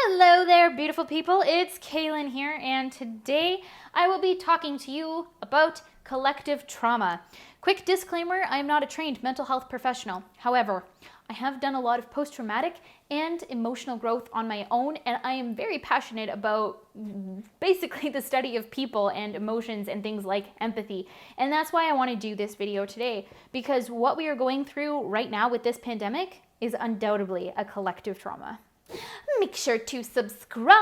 Hello there, beautiful people. It's Caylyn here, and today I will be talking to you about collective trauma. Quick disclaimer, I am not a trained mental health professional. However, I have done a lot of post-traumatic and emotional growth on my own, and I am very passionate about basically the study of people and emotions and things like empathy. And that's why I want to do this video today, because what we are going through right now with this pandemic is undoubtedly a collective trauma. Make sure to subscribe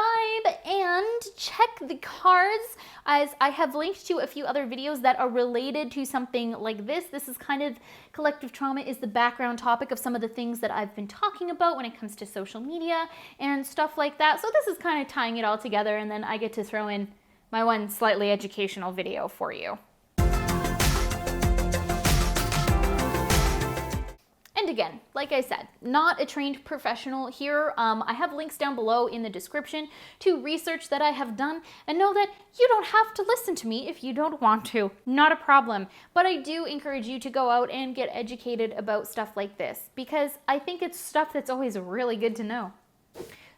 and check the cards, as I have linked to a few other videos that are related to something like this. This is kind of, collective trauma is the background topic of some of the things that I've been talking about when it comes to social media and stuff like that. So this is kind of tying it all together, and then I get to throw in my one slightly educational video for you. And again, like I said, not a trained professional here. I have links down below in the description to research that I have done, and know that you don't have to listen to me if you don't want to. Not a problem. But I do encourage you to go out and get educated about stuff like this, because I think it's stuff that's always really good to know.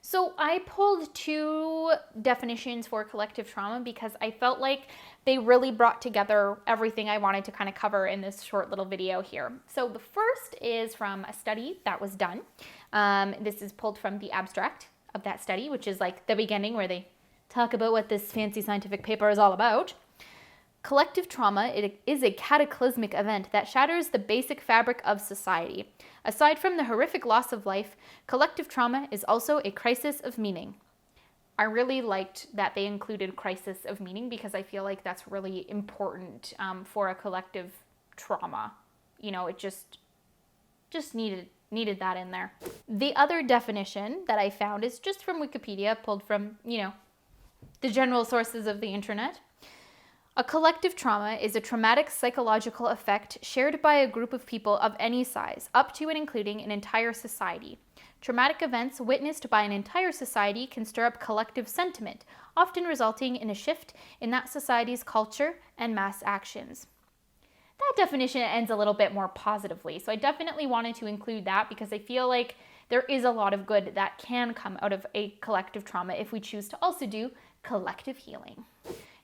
So I pulled two definitions for collective trauma because I felt like they really brought together everything I wanted to kind of cover in this short little video here. So the first is from a study that was done. This is pulled from the abstract of that study, which is like the beginning where they talk about what this fancy scientific paper is all about. Collective trauma, it is a cataclysmic event that shatters the basic fabric of society. Aside from the horrific loss of life, collective trauma is also a crisis of meaning. I really liked that they included crisis of meaning, because I feel like that's really important for a collective trauma. You know, it just needed that in there. The other definition that I found is just from Wikipedia, pulled from, the general sources of the internet. A collective trauma is a traumatic psychological effect shared by a group of people of any size, up to and including an entire society. Traumatic events witnessed by an entire society can stir up collective sentiment, often resulting in a shift in that society's culture and mass actions. That definition ends a little bit more positively, so I definitely wanted to include that, because I feel like there is a lot of good that can come out of a collective trauma if we choose to also do collective healing.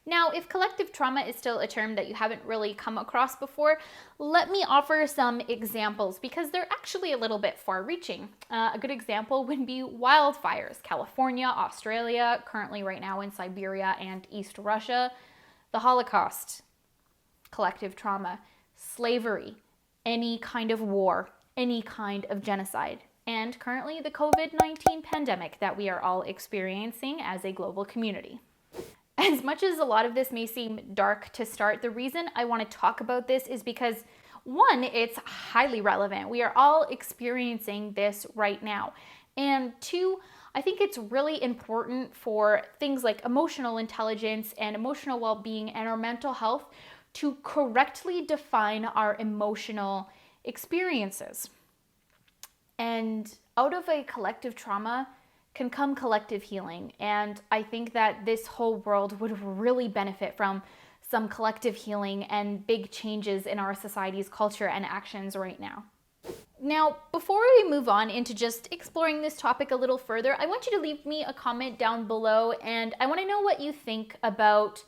Now, if collective trauma is still a term that you haven't really come across before, let me offer some examples, because they're actually a little bit far-reaching. A good example would be wildfires, California, Australia, currently right now in Siberia and East Russia, the Holocaust, collective trauma, slavery, any kind of war, any kind of genocide, and currently the COVID-19 pandemic that we are all experiencing as a global community. As much as a lot of this may seem dark to start, the reason I want to talk about this is because, one, it's highly relevant. We are all experiencing this right now. And two, I think it's really important for things like emotional intelligence and emotional well-being and our mental health to correctly define our emotional experiences. And out of a collective trauma can come collective healing, and I think that this whole world would really benefit from some collective healing and big changes in our society's culture and actions right now. Now, before we move on into just exploring this topic a little further, I want you to leave me a comment down below, and I want to know what you think about,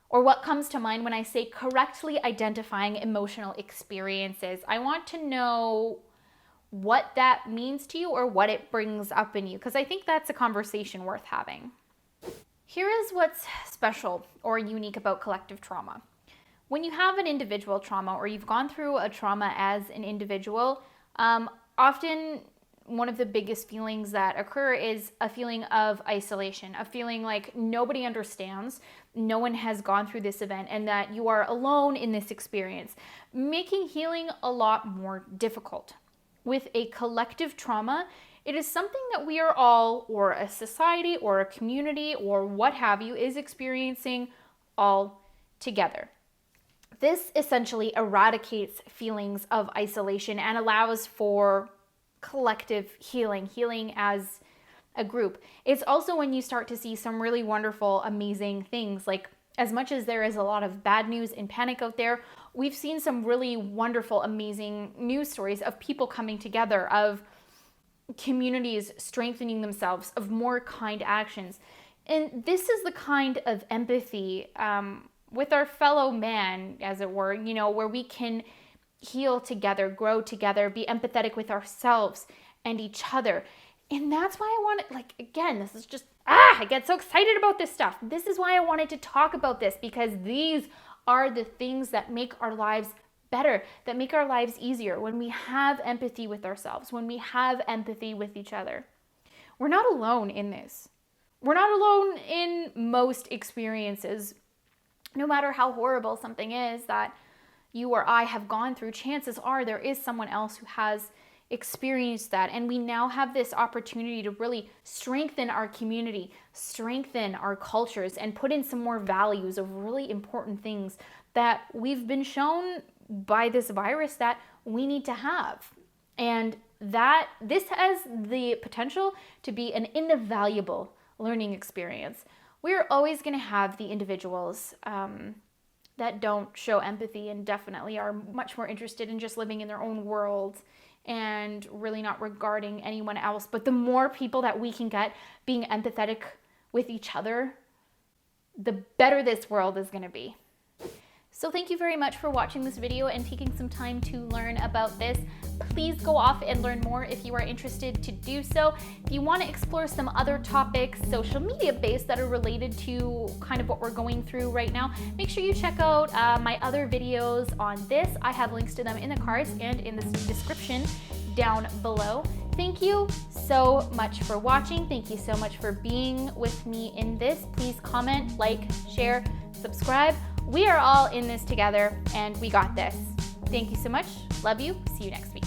or what comes to mind when I say correctly identifying emotional experiences. I want to know what that means to you, or what it brings up in you, because I think that's a conversation worth having. Here is what's special or unique about collective trauma. When you have an individual trauma, or you've gone through a trauma as an individual, often one of the biggest feelings that occur is a feeling of isolation, a feeling like nobody understands, no one has gone through this event, and that you are alone in this experience, making healing a lot more difficult. With a collective trauma, it is something that we are all, or a society, or a community, or what have you, is experiencing all together. This essentially eradicates feelings of isolation and allows for collective healing as a group. It's also when you start to see some really wonderful, amazing things, like as much as there is a lot of bad news and panic out there, we've seen some really wonderful, amazing news stories of people coming together, of communities strengthening themselves of more kind actions. And this is the kind of empathy with our fellow man, as it were, where we can heal together, grow together, be empathetic with ourselves and each other. And that's why I want to, again, this is just, I get so excited about this stuff. This is why I wanted to talk about this, because these are the things that make our lives better, that make our lives easier when we have empathy with ourselves, when we have empathy with each other. We're not alone in this. We're not alone in most experiences. No matter how horrible something is that you or I have gone through, chances are there is someone else who has experienced that. And we now have this opportunity to really strengthen our community, strengthen our cultures, and put in some more values of really important things that we've been shown by this virus that we need to have. And that this has the potential to be an invaluable learning experience. We're always going to have the individuals that don't show empathy and definitely are much more interested in just living in their own world and really not regarding anyone else. But the more people that we can get being empathetic with each other, the better this world is going to be. So thank you very much for watching this video and taking some time to learn about this. Please go off and learn more if you are interested to do so. If you want to explore some other topics, social media based, that are related to kind of what we're going through right now, make sure you check out my other videos on this. I have links to them in the cards and in the description down below. Thank you so much for watching. Thank you so much for being with me in this. Please comment, like, share, subscribe. We are all in this together and we got this. Thank you so much. Love you. See you next week.